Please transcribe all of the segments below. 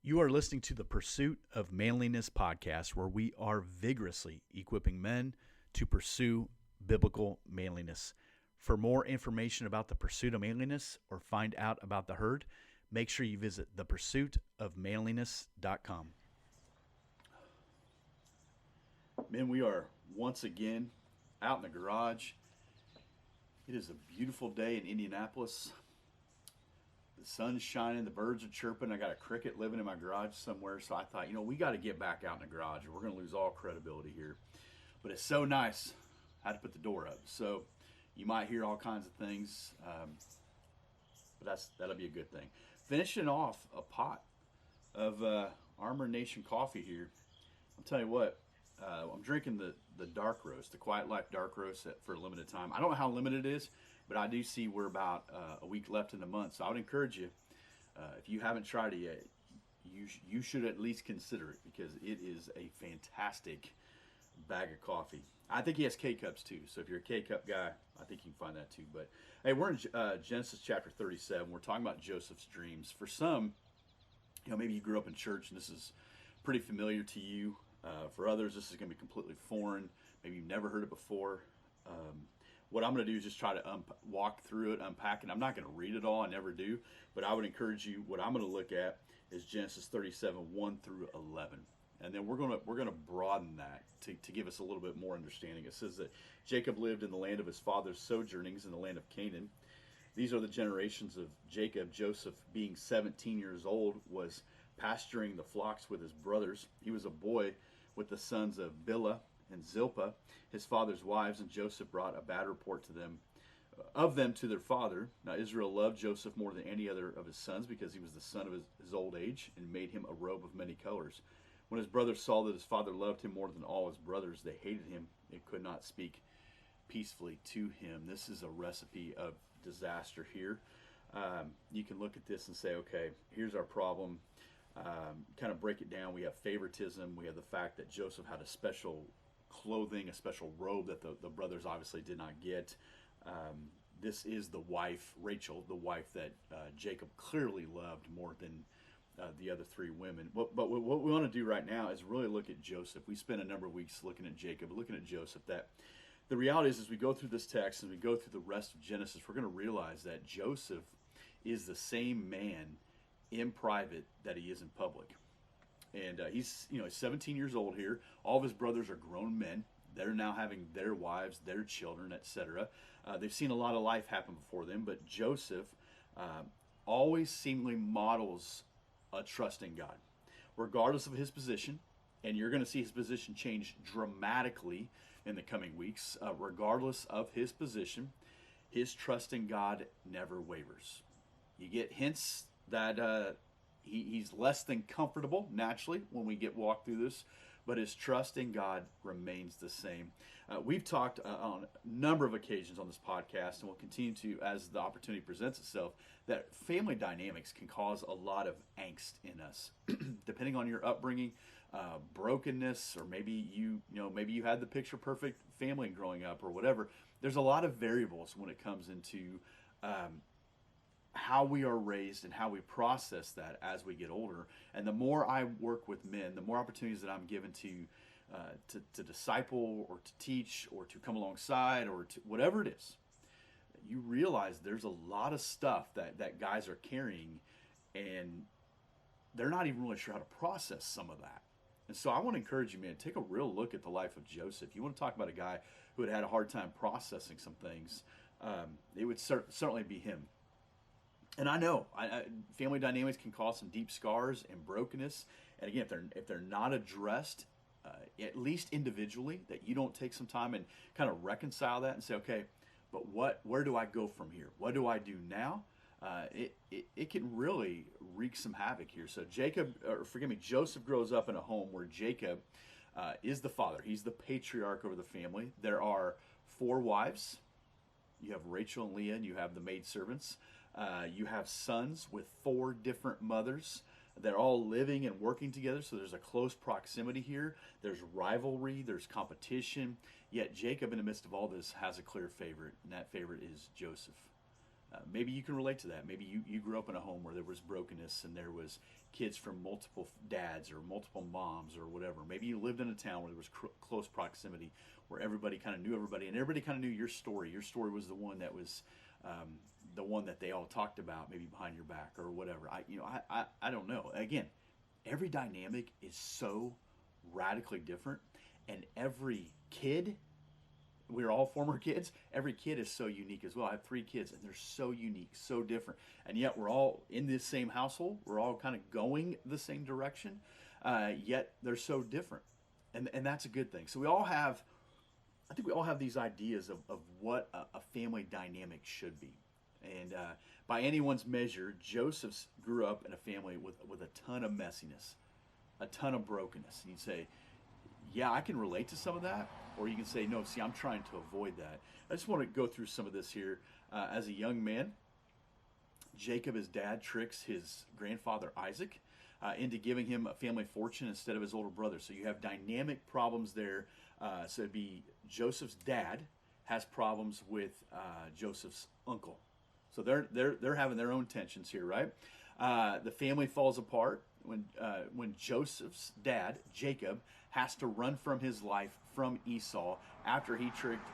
You are listening to the Pursuit of Manliness podcast, where we are vigorously equipping men to pursue biblical manliness. For more information about the pursuit of manliness or find out about the herd, make sure you visit thepursuitofmanliness.com. Men, we are once again out in the garage. It is a beautiful day in Indianapolis. The sun's shining, the birds are chirping. I got a cricket living in my garage somewhere, so I thought, we got to get back out in the garage or we're going to lose all credibility here. But it's so nice. I had to put the door up. So you might hear all kinds of things, but that'll be a good thing. Finishing off a pot of Armor Nation coffee here. I'll tell you what, I'm drinking the dark roast, the Quiet Life dark roast for a limited time. I don't know how limited it is, but I do see we're about a week left in the month. So I would encourage you, if you haven't tried it yet, you should at least consider it, because it is a fantastic bag of coffee. I think he has K-Cups too. So if you're a K-Cup guy, I think you can find that too. But hey, we're in Genesis chapter 37. We're talking about Joseph's dreams. For some, maybe you grew up in church and this is pretty familiar to you. For others, this is going to be completely foreign. Maybe you've never heard it before. What I'm going to do is just try to walk through it, unpack it. I'm not going to read it all. I never do. But I would encourage you, what I'm going to look at is Genesis 37, 1 through 11. And then we're going to broaden that to give us a little bit more understanding. It says that Jacob lived in the land of his father's sojournings in the land of Canaan. These are the generations of Jacob. Joseph, being 17 years old, was pasturing the flocks with his brothers. He was a boy with the sons of Bilhah and Zilpah, his father's wives, and Joseph brought a bad report of them to their father. Now Israel loved Joseph more than any other of his sons, because he was the son of his old age, and made him a robe of many colors. When his brothers saw that his father loved him more than all his brothers, they hated him and could not speak peacefully to him. This is a recipe of disaster here. You can look at this and say, okay, here's our problem. Kind of break it down. We have favoritism. We have the fact that Joseph had a special clothing, a special robe that the brothers obviously did not get. This is the wife, Rachel, the wife that Jacob clearly loved more than the other three women. But what we want to do right now is really look at Joseph. We spent a number of weeks looking at Jacob, looking at Joseph. That the reality is, as we go through this text and we go through the rest of Genesis, we're going to realize that Joseph is the same man in private that he is in public. And he's 17 years old here. All of his brothers are grown men. They're now having their wives, their children, etc. They've seen a lot of life happen before them, but Joseph always seemingly models a trust in God, regardless of his position. And you're going to see his position change dramatically in the coming weeks. Regardless of his position, his trust in God never wavers. You get hints that he's less than comfortable naturally when we walk through this, but his trust in God remains the same. We've talked on a number of occasions on this podcast, and we'll continue to as the opportunity presents itself, that family dynamics can cause a lot of angst in us, depending on your upbringing, brokenness, or maybe you had the picture perfect family growing up or whatever. There's a lot of variables when it comes into how we are raised and how we process that as we get older. And the more I work with men, the more opportunities that I'm given to disciple or to teach or to come alongside or to whatever it is, you realize there's a lot of stuff that guys are carrying, and they're not even really sure how to process some of that. And so I want to encourage you, man, take a real look at the life of Joseph. You want to talk about a guy who had a hard time processing some things, it would certainly be him. And I know family dynamics can cause some deep scars and brokenness. And again, if they're not addressed, at least individually, that you don't take some time and kind of reconcile that and say, okay, but where do I go from here? What do I do now? It can really wreak some havoc here. So Joseph grows up in a home where Jacob is the father. He's the patriarch over the family. There are 4 wives. You have Rachel and Leah, and you have the maidservants. You have sons with 4 different mothers. They're all living and working together, so there's a close proximity here. There's rivalry, there's competition. Yet Jacob, in the midst of all this, has a clear favorite, and that favorite is Joseph. Maybe you can relate to that. Maybe you grew up in a home where there was brokenness and there was kids from multiple dads or multiple moms or whatever. Maybe you lived in a town where there was close proximity, where everybody kind of knew everybody and everybody kind of knew your story. Your story was the one that was the one that they all talked about, maybe behind your back or whatever. I don't know. Again, every dynamic is so radically different, and every kid, we're all former kids. Every kid is so unique as well. I have 3 kids, and they're so unique, so different. And yet we're all in this same household. We're all kind of going the same direction, yet they're so different. And that's a good thing. So I think we all have these ideas of what a family dynamic should be. And by anyone's measure, Joseph grew up in a family with a ton of messiness, a ton of brokenness. And you'd say, yeah, I can relate to some of that. Or you can say, no, see, I'm trying to avoid that. I just want to go through some of this here. As a young man, Jacob, his dad, tricks his grandfather Isaac into giving him a family fortune instead of his older brother. So you have dynamic problems there. So it'd be Joseph's dad has problems with Joseph's uncle. So they're having their own tensions here, right? The family falls apart when Joseph's dad, Jacob, has to run from his life from Esau after he tricked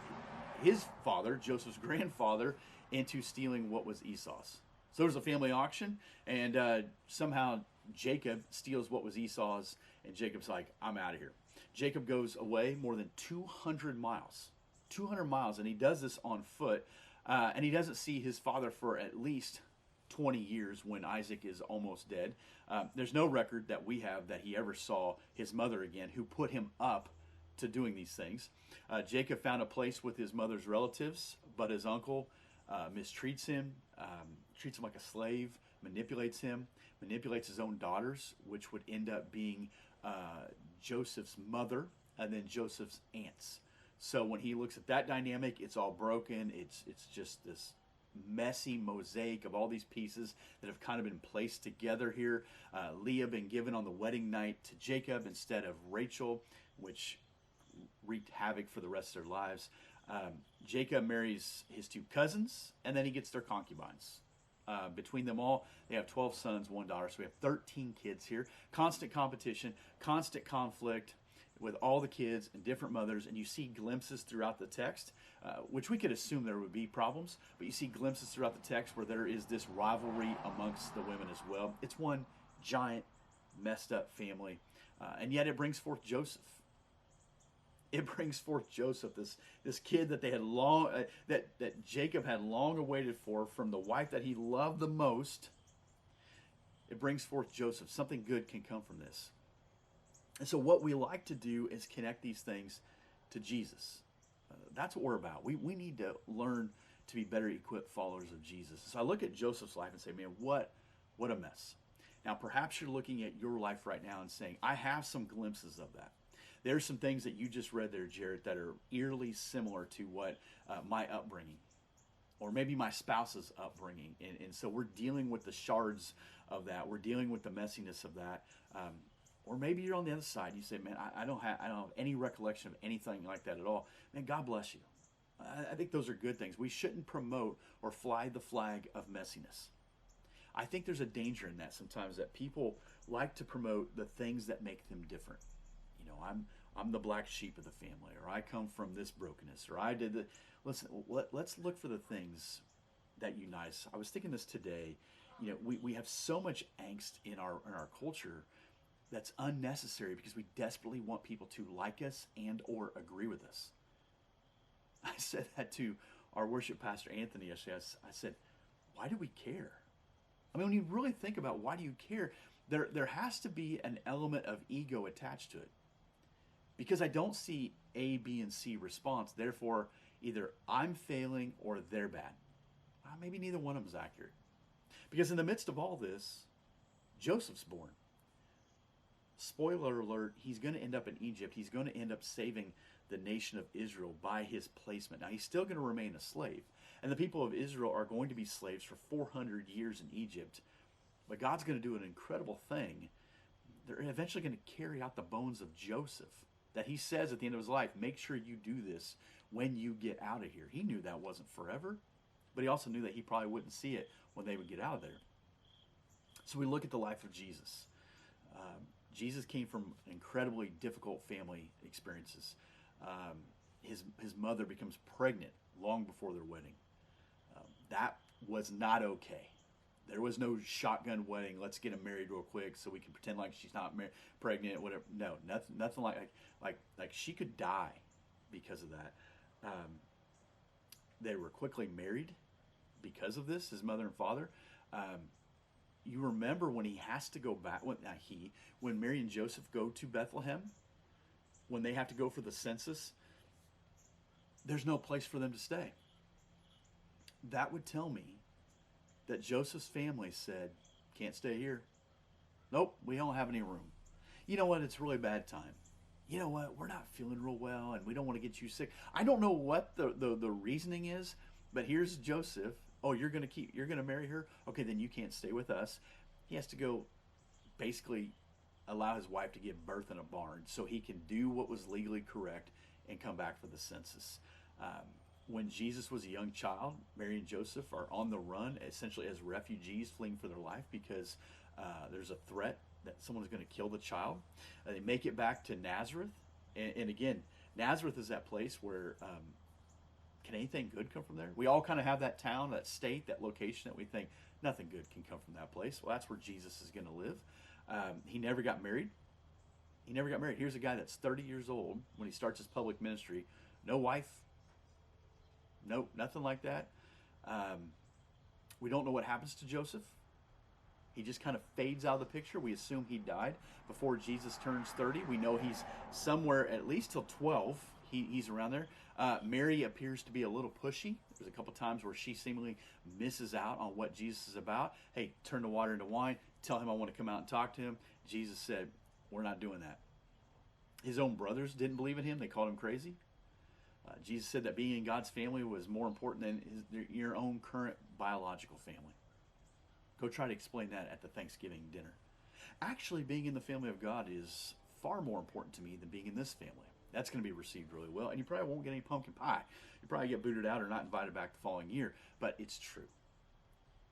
his father, Joseph's grandfather, into stealing what was Esau's. So there's a family auction, and somehow Jacob steals what was Esau's, and Jacob's like, I'm out of here. Jacob goes away more than 200 miles. 200 miles, and he does this on foot, and he doesn't see his father for at least 20 years when Isaac is almost dead. There's no record that we have that he ever saw his mother again, who put him up to doing these things. Jacob found a place with his mother's relatives, but his uncle mistreats him, treats him like a slave, manipulates him, manipulates his own daughters, which would end up being Joseph's mother and then Joseph's aunts. So when he looks at that dynamic, it's all broken. It's just this messy mosaic of all these pieces that have kind of been placed together here. Leah been given on the wedding night to Jacob instead of Rachel, which wreaked havoc for the rest of their lives. Jacob marries his 2 cousins, and then he gets their concubines. Between them all, they have 12 sons, 1 daughter. So we have 13 kids here. Constant competition, constant conflict with all the kids and different mothers. And you see glimpses throughout the text, which we could assume there would be problems, but you see glimpses throughout the text where there is this rivalry amongst the women as well. It's one giant, messed up family. And yet it brings forth Joseph. It brings forth Joseph, this kid that they had that Jacob had long awaited for from the wife that he loved the most. It brings forth Joseph. Something good can come from this. And so what we like to do is connect these things to Jesus. That's what we're about. We need to learn to be better equipped followers of Jesus. So I look at Joseph's life and say, man, what a mess. Now, perhaps you're looking at your life right now and saying, I have some glimpses of that. There's some things that you just read there, Jarrett, that are eerily similar to what my upbringing, or maybe my spouse's upbringing. And so we're dealing with the shards of that. We're dealing with the messiness of that. Or maybe you're on the other side. You say, man, I don't have any recollection of anything like that at all. Man, God bless you. I think those are good things. We shouldn't promote or fly the flag of messiness. I think there's a danger in that sometimes, that people like to promote the things that make them different. You know, I'm the black sheep of the family, or I come from this brokenness, or I did the. Listen, let's look for the things that unite us. I was thinking this today. You know, we have so much angst in our culture that's unnecessary because we desperately want people to like us and or agree with us. I said that to our worship pastor Anthony yesterday. I said, why do we care? I mean, when you really think about why do you care, there has to be an element of ego attached to it. Because I don't see A, B, and C response. Therefore, either I'm failing or they're bad. Maybe neither one of them is accurate. Because in the midst of all this, Joseph's born. Spoiler alert, he's going to end up in Egypt. He's going to end up saving the nation of Israel by his placement. Now, he's still going to remain a slave. And the people of Israel are going to be slaves for 400 years in Egypt. But God's going to do an incredible thing. They're eventually going to carry out the bones of Joseph that he says at the end of his life, make sure you do this when you get out of here. He knew that wasn't forever, but he also knew that he probably wouldn't see it when they would get out of there. So we look at the life of Jesus. Jesus came from incredibly difficult family experiences. His mother becomes pregnant long before their wedding. That was not okay. There was no shotgun wedding. Let's get him married real quick so we can pretend like she's not pregnant, whatever. No, nothing like she could die because of that. They were quickly married because of this, his mother and father. You remember when he has to go back, when Mary and Joseph go to Bethlehem, when they have to go for the census, there's no place for them to stay. That would tell me that Joseph's family said, can't stay here. Nope, we don't have any room. You know what? It's a really bad time. You know what? We're not feeling real well and we don't want to get you sick. I don't know what the reasoning is, but here's Joseph. Oh, you're going to marry her? Okay, then you can't stay with us. He has to go basically allow his wife to give birth in a barn so he can do what was legally correct and come back for the census. When Jesus was a young child, Mary and Joseph are on the run, essentially as refugees fleeing for their life because there's a threat that someone's going to kill the child. They make it back to Nazareth. And again, Nazareth is that place where can anything good come from there? We all kind of have that town, that state, that location that we think nothing good can come from that place. Well, that's where Jesus is going to live. He never got married. Here's a guy that's 30 years old when he starts his public ministry. No wife. Nope, nothing like that. We don't know what happens to Joseph. He just kind of fades out of the picture. We assume he died before Jesus turns 30. We know he's somewhere at least till 12. He's around there. Mary appears to be a little pushy. There's a couple times where she seemingly misses out on what Jesus is about. Hey, turn the water into wine. Tell him I want to come out and talk to him. Jesus said, we're not doing that. His own brothers didn't believe in him. They called him crazy. Jesus said that being in God's family was more important than your own current biological family. Go try to explain that at the Thanksgiving dinner. Actually, being in the family of God is far more important to me than being in this family. That's going to be received really well. And you probably won't get any pumpkin pie. You probably get booted out or not invited back the following year. But it's true.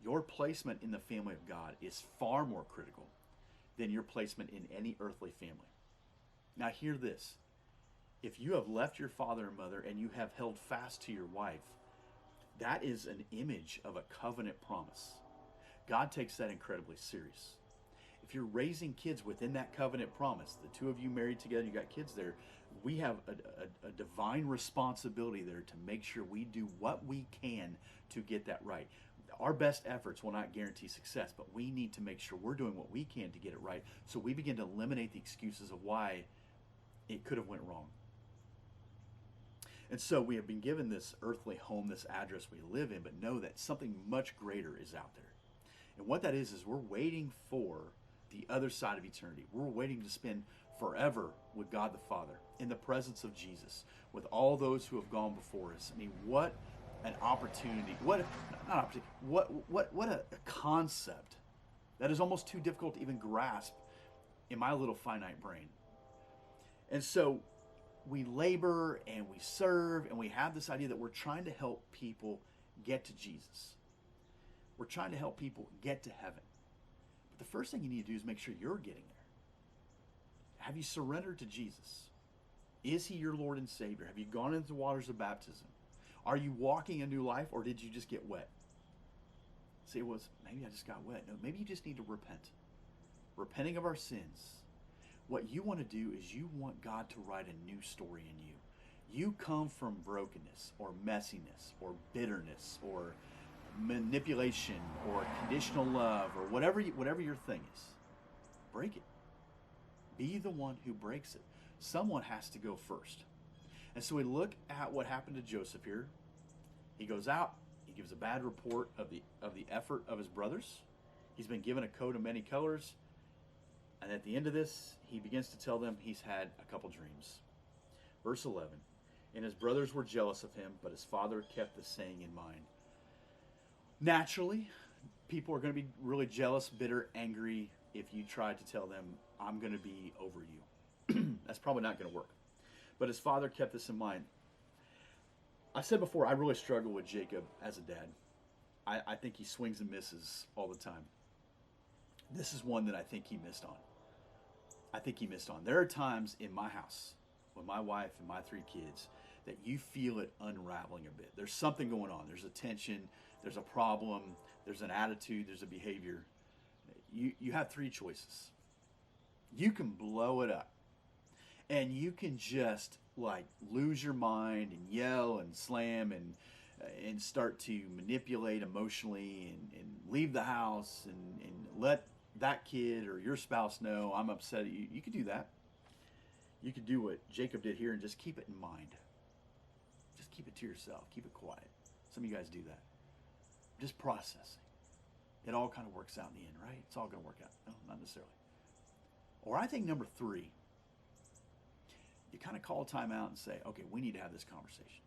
Your placement in the family of God is far more critical than your placement in any earthly family. Now hear this. If you have left your father and mother and you have held fast to your wife, that is an image of a covenant promise. God takes that incredibly serious. If you're raising kids within that covenant promise, the two of you married together, you got kids there, we have a divine responsibility there to make sure we do what we can to get that right. Our best efforts will not guarantee success, but we need to make sure we're doing what we can to get it right, so we begin to eliminate the excuses of why it could have went wrong. And so we have been given this earthly home, this address we live in, but know that something much greater is out there. And what that is we're waiting for the other side of eternity. We're waiting to spend forever with God the Father in the presence of Jesus, with all those who have gone before us. I mean, what an opportunity! What a concept that is almost too difficult to even grasp in my little finite brain. And so we labor and we serve and we have this idea that we're trying to help people get to Jesus. We're trying to help people get to heaven. But the first thing you need to do is make sure you're getting there. Have you surrendered to Jesus? Is he your Lord and Savior? Have you gone into the waters of baptism? Are you walking a new life, or did you just get wet? See, it was, maybe I just got wet. No, maybe you just need to repent. Repenting of our sins. What you want to do is you want God to write a new story in you. You come from brokenness or messiness or bitterness or manipulation or conditional love or whatever your thing is. Break it. Be the one who breaks it. Someone has to go first. And so we look at what happened to Joseph here. He goes out. He gives a bad report of the effort of his brothers. He's been given a coat of many colors. And at the end of this, he begins to tell them he's had a couple dreams. Verse 11, and his brothers were jealous of him, but his father kept the saying in mind. Naturally, people are going to be really jealous, bitter, angry if you try to tell them, I'm going to be over you. That's probably not going to work. But his father kept this in mind. I said before, I really struggle with Jacob as a dad. I think he swings and misses all the time. This is one that I think he missed on. I think he missed on. There are times in my house with my wife and my 3 kids that you feel it unraveling a bit. There's something going on. There's a tension. There's a problem. There's an attitude. There's a behavior. You have 3 choices. You can blow it up, and you can just like lose your mind and yell and slam and start to manipulate emotionally and leave the house and let that kid or your spouse know I'm upset at you. You could do that. You could do what Jacob did here and just keep it in mind. Just keep it to yourself. Keep it quiet. Some of you guys do that. Just processing. It all kind of works out in the end, right? It's all going to work out. No, not necessarily. Or I think number 3, you kind of call a timeout and say, okay, we need to have this conversation.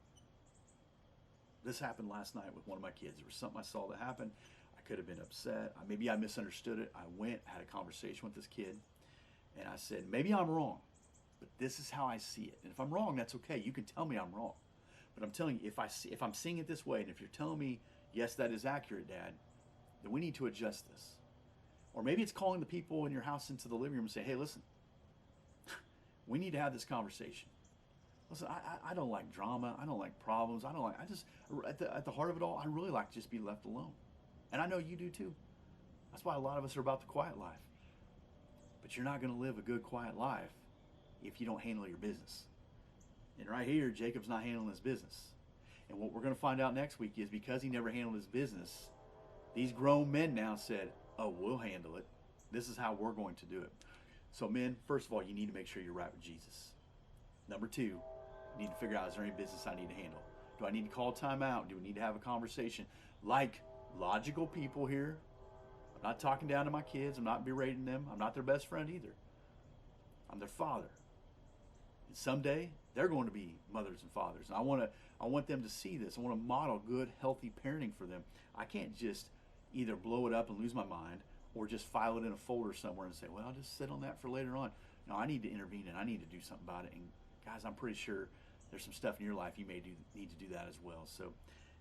This happened last night with one of my kids. There was something I saw that happened. I could have been upset. Maybe I misunderstood it. I went, had a conversation with this kid, and I said, maybe I'm wrong, but this is how I see it. And if I'm wrong, that's okay. You can tell me I'm wrong. But I'm telling you, if I'm seeing it this way, and if you're telling me, yes, that is accurate, Dad, then we need to adjust this. Or maybe it's calling the people in your house into the living room and say, hey, listen, we need to have this conversation. Listen, I don't like drama. I don't like problems. At the heart of it all, I really like to just be left alone. And I know you do too. That's why a lot of us are about the quiet life. But you're not going to live a good, quiet life if you don't handle your business. And right here, Jacob's not handling his business. And what we're going to find out next week is because he never handled his business, these grown men now said, oh, we'll handle it. This is how we're going to do it. So men, first of all, you need to make sure you're right with Jesus. Number 2, you need to figure out, is there any business I need to handle? Do I need to call time out? Do we need to have a conversation? Like logical people here. I'm not talking down to my kids. I'm not berating them. I'm not their best friend either. I'm their father. And someday they're going to be mothers and fathers. And I want them to see this. I want to model good, healthy parenting for them. I can't just either blow it up and lose my mind or just file it in a folder somewhere and say, well, I'll just sit on that for later on. No, I need to intervene and I need to do something about it. And guys, I'm pretty sure there's some stuff in your life you may need to do that as well. So,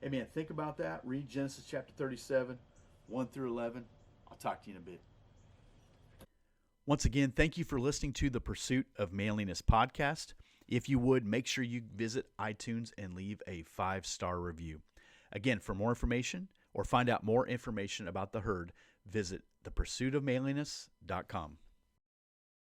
amen. Think about that. Read Genesis chapter 37, 1 through 11. I'll talk to you in a bit. Once again, thank you for listening to the Pursuit of Manliness podcast. If you would, make sure you visit iTunes and leave a 5-star review. Again, for more information or find out more information about the herd, visit thepursuitofmanliness.com.